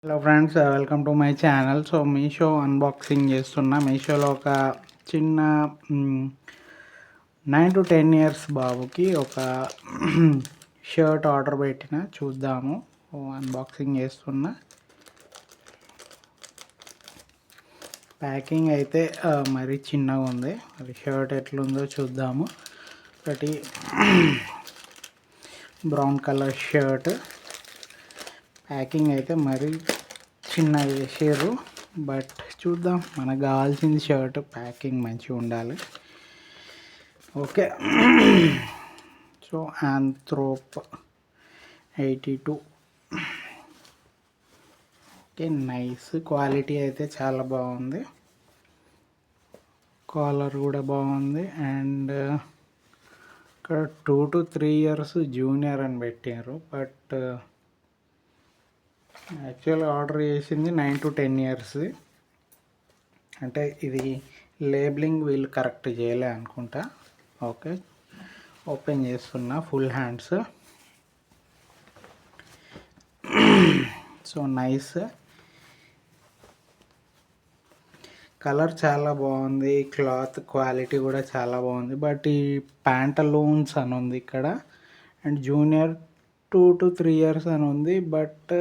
Hello friends, welcome to my channel. So Meesho unboxing చేస్తున్నా. మీషోలో ఒక చిన్న 9 to 10 ఇయర్స్ బాబుకి ఒక షర్ట్ ఆర్డర్ పెట్టిన, చూద్దాము. అన్బాక్సింగ్ చేస్తున్నా. ప్యాకింగ్ అయితే మరీ చిన్నగా ఉంది. మరి షర్ట్ ఎట్లుందో చూద్దాము. ఒకటి బ్రౌన్ కలర్ షర్ట్. ప్యాకింగ్ అయితే మరీ చిన్నగా చేసారు, బట్ చూద్దాం. మనకు కావాల్సింది షర్ట్ ప్యాకింగ్ మంచిగా ఉండాలి. ఓకే. సో ఆంథ్రోప్ 82. Okay, nice. క్వాలిటీ అయితే చాలా బాగుంది. కాలర్ కూడా బాగుంది. అండ్ ఇక్కడ 2 to 3 ఇయర్స్ జూనియర్ అని పెట్టారు, బట్ యాక్చువల్గా ఆర్డర్ చేసింది 9 to 10 ఇయర్స్. అంటే ఇది లేబులింగ్ వీళ్ళు కరెక్ట్ చేయలే అనుకుంటా. ఓకే, ఓపెన్ చేస్తున్నా. Full hands. So nice. Colour చాలా బాగుంది. క్లాత్ క్వాలిటీ కూడా చాలా బాగుంది. బట్ ఈ ప్యాంటలూన్స్ అని ఉంది ఇక్కడ. అండ్ జూనియర్ 2 to 3 ఇయర్స్ అని ఉంది. బట్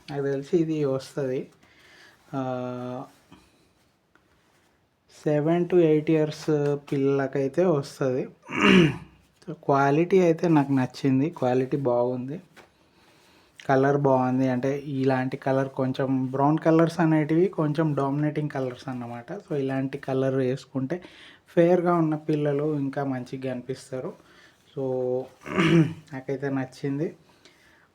నాకు తెలిసి ఇది వస్తుంది 7 to 8 ఇయర్స్ పిల్లలకైతే వస్తుంది. క్వాలిటీ అయితే నాకు నచ్చింది. క్వాలిటీ బాగుంది. కలర్ బాగుంది. అంటే ఇలాంటి కలర్, కొంచెం బ్రౌన్ కలర్స్ అనేటివి కొంచెం డామినేటింగ్ కలర్స్ అన్నమాట. సో ఇలాంటి కలర్ వేసుకుంటే ఫేర్గా ఉన్న పిల్లలు ఇంకా మంచిగా అనిపిస్తారు. సో నాకైతే నచ్చింది.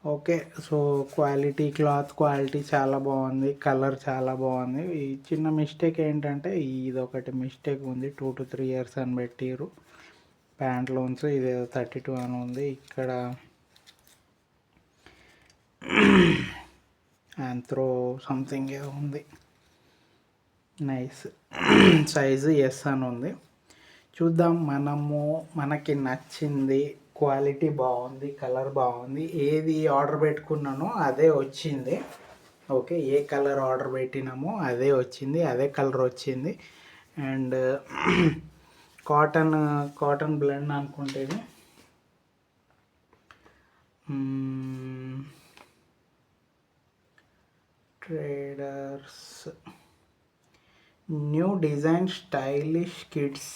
Okay. So quality, cloth quality చాలా బాగుంది. కలర్ చాలా బాగుంది. ఈ చిన్న మిస్టేక్ ఏంటంటే ఇది ఒకటి మిస్టేక్ ఉంది. 2 to 3 ఇయర్స్ అని పెట్టిరు ప్యాంట్లోన్స్. ఇది 32 అని ఉంది. ఇక్కడ ఆంథ్రో సంథింగ్ ఏదో ఉంది. నైస్. సైజు ఎస్ అని ఉంది. చూద్దాం. మనకి నచ్చింది. క్వాలిటీ బాగుంది, కలర్ బాగుంది. ఏది ఆర్డర్ పెట్టుకున్నానో అదే వచ్చింది. ఓకే, ఏ కలర్ ఆర్డర్ పెట్టినామో అదే వచ్చింది, అదే కలర్ వచ్చింది. అండ్ కాటన్ బ్లెండ్ అనుకుంటేది. Traders new design stylish kids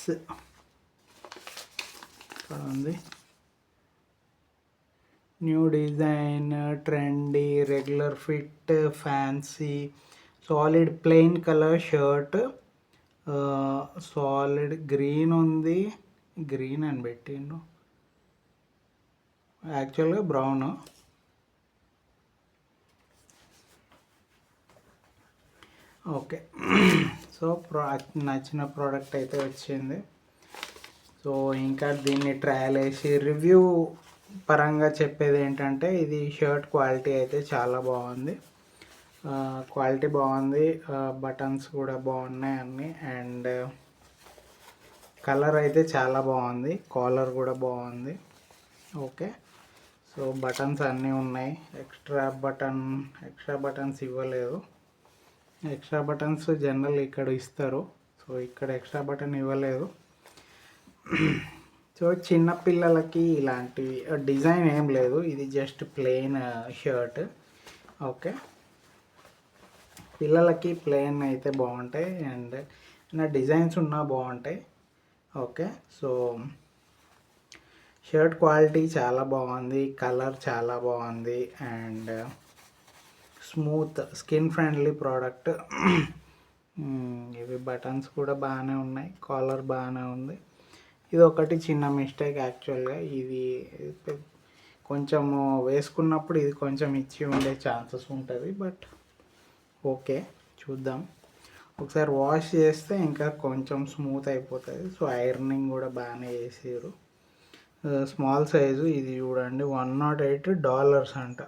ఉంది. New design, trendy, regular fit, fancy, solid plain colour shirt. Solid green ఉంది. గ్రీన్ అని పెట్టిండు, యాక్చువల్గా బ్రౌన్. ఓకే. సో నచ్చిన ప్రోడక్ట్ అయితే వచ్చింది. సో ఇంకా దీన్ని ట్రయల్ వేసి రివ్యూ పరంగా చెప్పేది ఏంటంటే, ఇది షర్ట్ క్వాలిటీ అయితే చాలా బాగుంది. క్వాలిటీ బాగుంది. బటన్స్ కూడా బాగున్నాయి అన్నీ. అండ్ కలర్ అయితే చాలా బాగుంది. కాలర్ కూడా బాగుంది. ఓకే. సో బటన్స్ అన్నీ ఉన్నాయి. ఎక్స్ట్రా బటన్స్ ఇవ్వలేదు. ఎక్స్ట్రా బటన్స్ జనరల్ ఇక్కడ ఇస్తారు. సో ఇక్కడ ఎక్స్ట్రా బటన్ ఇవ్వలేదు. సో చిన్న పిల్లలకి ఇలాంటి డిజైన్ ఏం లేదు. ఇది జస్ట్ ప్లెయిన్ షర్ట్. ఓకే, పిల్లలకి ప్లెయిన్ అయితే బాగుంటాయి. అండ్ నా డిజైన్స్ ఉన్నా బాగుంటాయి. ఓకే. సో షర్ట్ క్వాలిటీ చాలా బాగుంది. కలర్ చాలా బాగుంది. And smooth, skin friendly product. ఇవి బటన్స్ కూడా బాగానే ఉన్నాయి. కాలర్ బాగానే ఉంది. ఇది ఒకటి చిన్న మిస్టేక్ యాక్చువల్గా. ఇది కొంచెము వేసుకున్నప్పుడు ఇది కొంచెం ఇచ్చి ఉండే ఛాన్సెస్ ఉంటుంది. బట్ ఓకే, చూద్దాం. ఒకసారి వాష్ చేస్తే ఇంకా కొంచెం స్మూత్ అయిపోతుంది. సో ఐరనింగ్ కూడా బాగానే చేసారు. Small size. ఇది చూడండి, $108 అంట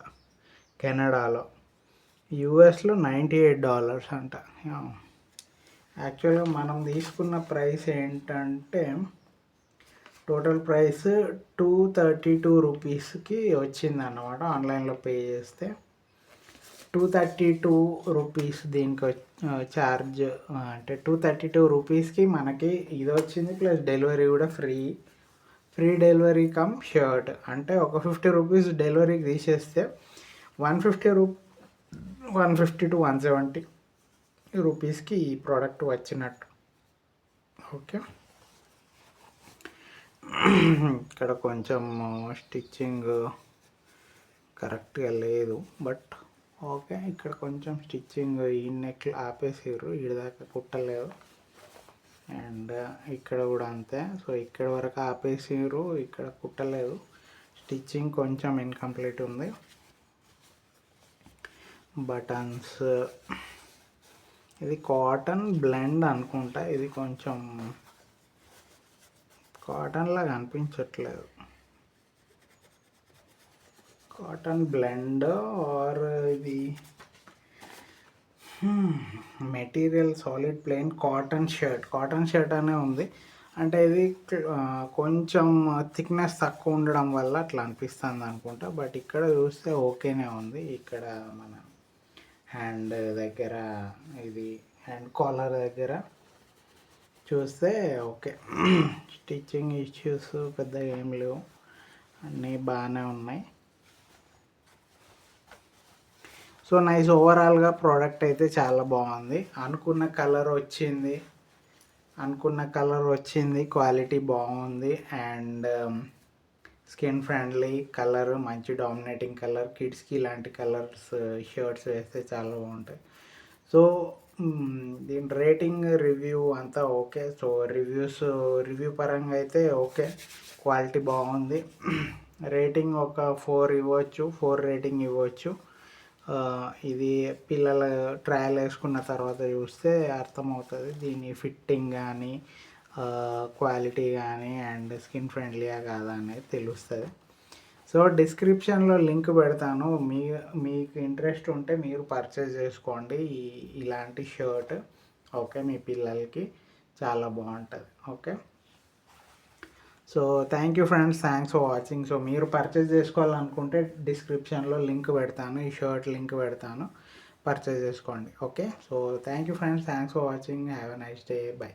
కెనడాలో. యూఎస్లో $98 అంట. యాక్చువల్గా మనం తీసుకున్న ప్రైస్ ఏంటంటే, టోటల్ ప్రైస్ 232 రూపీస్కి వచ్చింది అన్నమాట. ఆన్లైన్లో పే చేస్తే ₹232 దీనికి ఛార్జ్, అంటే ₹232కి మనకి ఇది వచ్చింది, ప్లస్ డెలివరీ కూడా ఫ్రీ డెలివరీ కమ్ షర్ట్. అంటే ఒక ₹50 డెలివరీకి తీసేస్తే 150 to 170 రూపీస్కి ఈ ప్రోడక్ట్ వచ్చినట్టు. ఓకే, ఇక్కడ కొంచెం స్టిచ్చింగ్ కరెక్ట్గా లేదు, బట్ ఓకే. ఇక్కడ కొంచెం స్టిచ్చింగ్ ఈ నెక్ ఆపేసారు, దాకా కుట్టలేదు. అండ్ ఇక్కడ కూడా అంతే. సో ఇక్కడ వరకు ఆపేసారు, ఇక్కడ కుట్టలేదు. స్టిచ్చింగ్ కొంచెం ఇన్కంప్లీట్ ఉంది. బటన్స్, ఇది కాటన్ బ్లెండ్ అనుకుంటా. ఇది కొంచెం కాటన్ లాగా అనిపించట్లేదు. కాటన్ బ్లెండ్ ఆర్ ఇది material solid plain cotton shirt అనే ఉంది. అంటే ఇది కొంచెం థిక్నెస్ తక్కువ ఉండడం వల్ల అట్లా అనిపిస్తుంది అనుకుంటా. బట్ ఇక్కడ చూస్తే ఓకేనే ఉంది. ఇక్కడ మన హ్యాండ్ దగ్గర, ఇది హ్యాండ్ కాలర్ దగ్గర చూస్తే ఓకే. స్టిచ్చింగ్ ఇష్యూస్ పెద్దగా ఏం లేవు, అన్నీ బాగానే ఉన్నాయి. సో నైస్, ఓవరాల్గా ప్రోడక్ట్ అయితే చాలా బాగుంది. అనుకున్న కలర్ వచ్చింది, క్వాలిటీ బాగుంది. అండ్ స్కిన్ ఫ్రెండ్లీ కలర్, మంచి డామినేటింగ్ కలర్. కిడ్స్కి ఇలాంటి కలర్స్ షర్ట్స్ వేస్తే చాలా బాగుంటాయి. సో దీని రేటింగ్, రివ్యూ అంతా ఓకే. సో రివ్యూ పరంగా అయితే ఓకే, క్వాలిటీ బాగుంది. రేటింగ్ ఒక 4 ఇవ్వచ్చు, 4 రేటింగ్ ఇవ్వచ్చు. ఇది పిల్లలు ట్రయల్ వేసుకున్న తర్వాత చూస్తే అర్థమవుతుంది దీని ఫిట్టింగ్ కానీ, క్వాలిటీ కానీ, అండ్ స్కిన్ ఫ్రెండ్లీగా కాదా అనేది తెలుస్తుంది. సో డిస్క్రిప్షన్లో లింక్ పెడతాను, మీకు ఇంట్రెస్ట్ ఉంటే మీరు పర్చేజ్ చేసుకోండి ఇలాంటి షర్ట్. ఓకే, మీ పిల్లలకి చాలా బాగుంటుంది. Okay, so thank you friends, thanks for watching. So మీరు పర్చేజ్ చేసుకోవాలనుకుంటే డిస్క్రిప్షన్లో లింక్ పెడతాను, ఈ షర్ట్ లింక్ పెడతాను, పర్చేజ్ చేసుకోండి. Okay, so thank you friends, thanks for watching. Have a nice day, by.